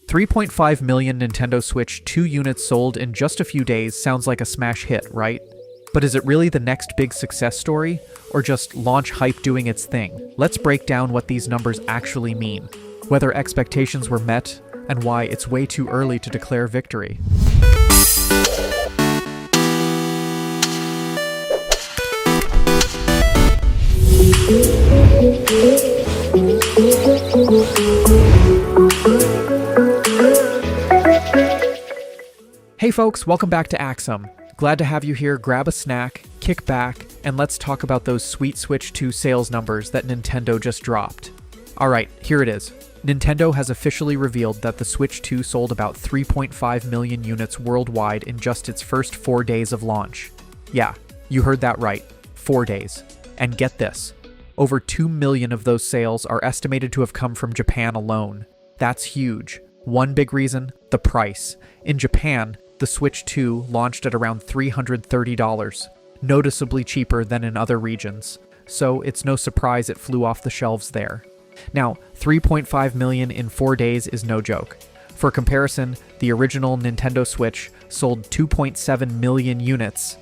3.5 million Nintendo Switch 2 units sold in just a few days sounds like a smash hit, right? But is it really the next big success story, or just launch hype doing its thing? Let's break down what these numbers actually mean, whether expectations were met, and why it's way too early to declare victory. Hey folks, welcome back to Axum. Glad to have you here. Grab a snack, kick back, and let's talk about those sweet Switch 2 sales numbers that Nintendo just dropped. Alright, here it is. Nintendo has officially revealed that the Switch 2 sold about 3.5 million units worldwide in just its first 4 days of launch. Yeah, you heard that right. 4 days. And get this. Over 2 million of those sales are estimated to have come from Japan alone. That's huge. One big reason? The price. In Japan, the Switch 2 launched at around $330, noticeably cheaper than in other regions, so it's no surprise it flew off the shelves there. Now, 3.5 million in 4 days is no joke. For comparison, the original Nintendo Switch sold 2.7 million units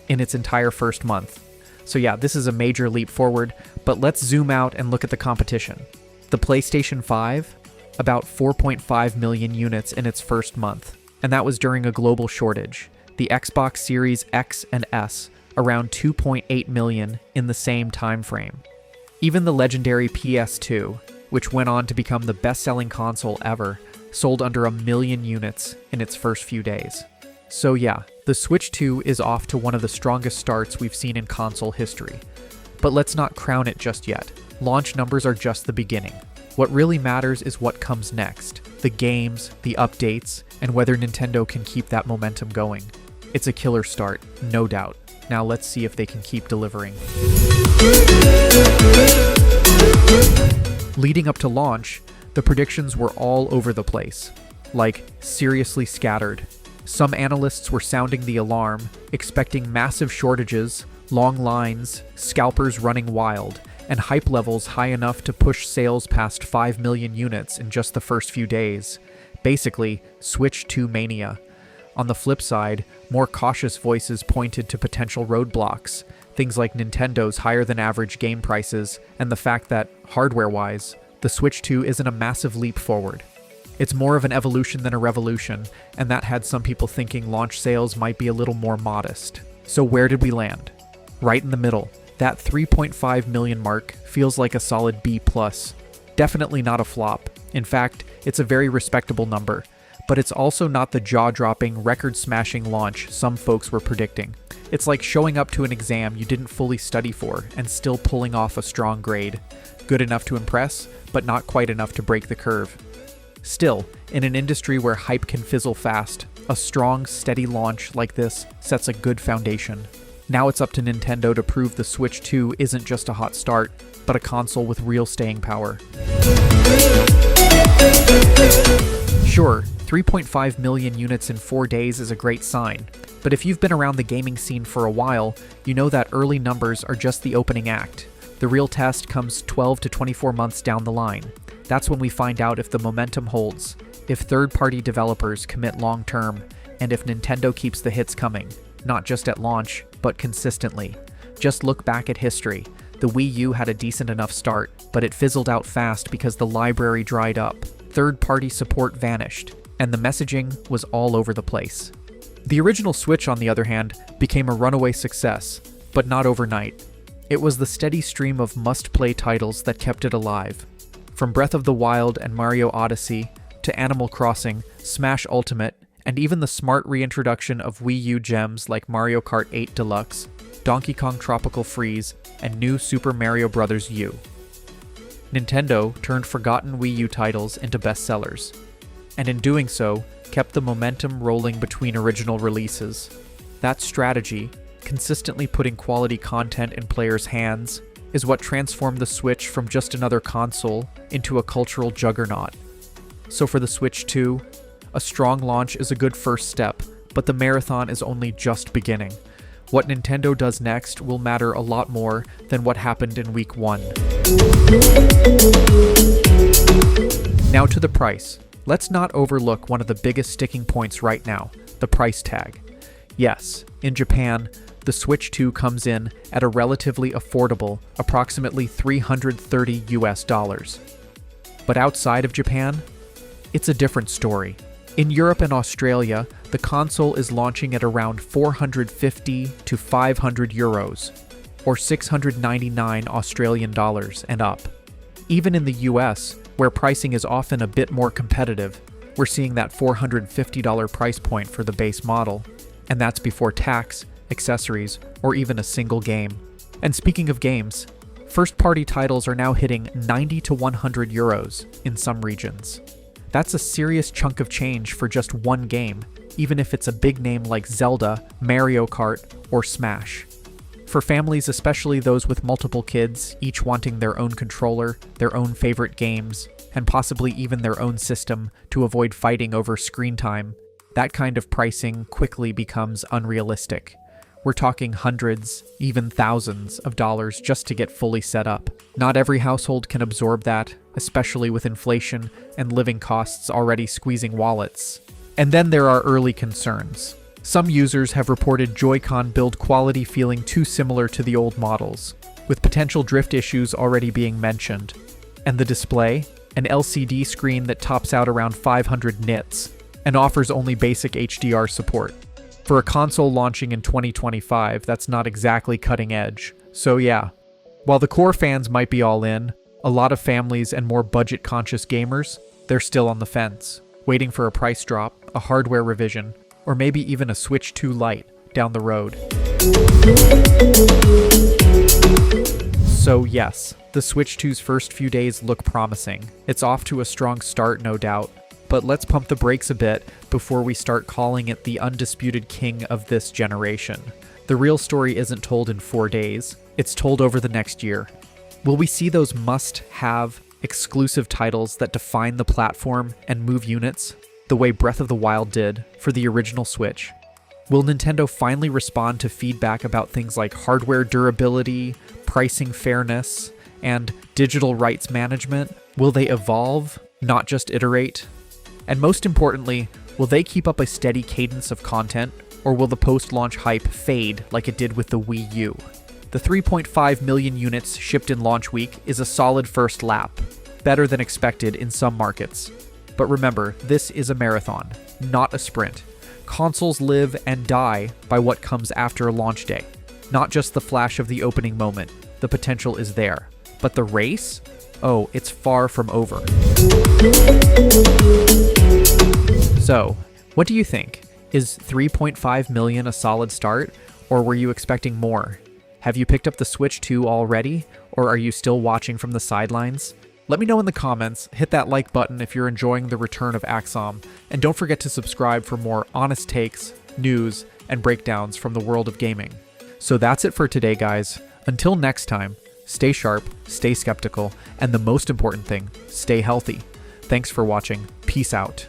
in its entire first month. So yeah, this is a major leap forward, but let's zoom out and look at the competition. The PlayStation 5, about 4.5 million units in its first month, and that was during a global shortage. The Xbox Series X and S, around 2.8 million in the same time frame. Even the legendary PS2, which went on to become the best-selling console ever, sold under 1 million units in its first few days. So yeah, the Switch 2 is off to one of the strongest starts we've seen in console history. But let's not crown it just yet. Launch numbers are just the beginning. What really matters is what comes next. The games, the updates, and whether Nintendo can keep that momentum going. It's a killer start, no doubt. Now let's see if they can keep delivering. Leading up to launch, the predictions were all over the place. Like, seriously scattered. Some analysts were sounding the alarm, expecting massive shortages, long lines, scalpers running wild, and hype levels high enough to push sales past 5 million units in just the first few days. Basically, Switch 2 mania. On the flip side, more cautious voices pointed to potential roadblocks, things like Nintendo's higher-than-average game prices and the fact that, hardware-wise, the Switch 2 isn't a massive leap forward. It's more of an evolution than a revolution, and that had some people thinking launch sales might be a little more modest. So where did we land? Right in the middle. That 3.5 million mark feels like a solid B+. Definitely not a flop. In fact, it's a very respectable number. But it's also not the jaw-dropping, record-smashing launch some folks were predicting. It's like showing up to an exam you didn't fully study for and still pulling off a strong grade. Good enough to impress, but not quite enough to break the curve. Still, in an industry where hype can fizzle fast, a strong, steady launch like this sets a good foundation. Now it's up to Nintendo to prove the Switch 2 isn't just a hot start, but a console with real staying power. Sure, 3.5 million units in 4 days is a great sign, but if you've been around the gaming scene for a while, you know that early numbers are just the opening act. The real test comes 12 to 24 months down the line. That's when we find out if the momentum holds, if third-party developers commit long-term, and if Nintendo keeps the hits coming, not just at launch, but consistently. Just look back at history. The Wii U had a decent enough start, but it fizzled out fast because the library dried up, third-party support vanished, and the messaging was all over the place. The original Switch, on the other hand, became a runaway success, but not overnight. It was the steady stream of must-play titles that kept it alive. From Breath of the Wild and Mario Odyssey, to Animal Crossing, Smash Ultimate, and even the smart reintroduction of Wii U gems like Mario Kart 8 Deluxe, Donkey Kong Tropical Freeze, and new Super Mario Bros. U. Nintendo turned forgotten Wii U titles into bestsellers, and in doing so, kept the momentum rolling between original releases. That strategy, consistently putting quality content in players' hands, is what transformed the Switch from just another console into a cultural juggernaut. So for the Switch 2, a strong launch is a good first step, but the marathon is only just beginning. What Nintendo does next will matter a lot more than what happened in week 1. Now to the price. let's not overlook one of the biggest sticking points right now, the price tag. Yes, in Japan, the Switch 2 comes in at a relatively affordable, approximately $330. But outside of Japan, it's a different story. In Europe and Australia, the console is launching at around 450 to 500 euros, or 699 Australian dollars and up. Even in the US, where pricing is often a bit more competitive, we're seeing that $450 price point for the base model, and that's before tax, accessories, or even a single game. And speaking of games, first-party titles are now hitting 90 to 100 euros in some regions. That's a serious chunk of change for just one game, even if it's a big name like Zelda, Mario Kart, or Smash. For families, especially those with multiple kids, each wanting their own controller, their own favorite games, and possibly even their own system to avoid fighting over screen time, that kind of pricing quickly becomes unrealistic. We're talking hundreds, even thousands of dollars just to get fully set up. Not every household can absorb that, especially with inflation and living costs already squeezing wallets. And then there are early concerns. Some users have reported Joy-Con build quality feeling too similar to the old models, with potential drift issues already being mentioned. And the display? An LCD screen that tops out around 500 nits and offers only basic HDR support. For a console launching in 2025, that's not exactly cutting edge. So yeah, while the core fans might be all in, a lot of families and more budget-conscious gamers, they're still on the fence, waiting for a price drop, a hardware revision, or maybe even a Switch 2 Lite down the road. So yes, the Switch 2's first few days look promising. It's off to a strong start, no doubt. But let's pump the brakes a bit before we start calling it the undisputed king of this generation. The real story isn't told in 4 days, it's told over the next year. Will we see those must-have exclusive titles that define the platform and move units, the way Breath of the Wild did for the original Switch? Will Nintendo finally respond to feedback about things like hardware durability, pricing fairness, and digital rights management? Will they evolve, not just iterate? And most importantly, will they keep up a steady cadence of content, or will the post-launch hype fade like it did with the Wii U? The 3.5 million units shipped in launch week is a solid first lap, better than expected in some markets. But remember, this is a marathon, not a sprint. Consoles live and die by what comes after a launch day, not just the flash of the opening moment. The potential is there, but the race? Oh, it's far from over. So, what do you think? Is 3.5 million a solid start, or were you expecting more? Have you picked up the Switch 2 already, or are you still watching from the sidelines? Let me know in the comments, hit that like button if you're enjoying the return of Axom, and don't forget to subscribe for more honest takes, news, and breakdowns from the world of gaming. So that's it for today, guys. Until next time, stay sharp, stay skeptical, and the most important thing, stay healthy. Thanks for watching. Peace out.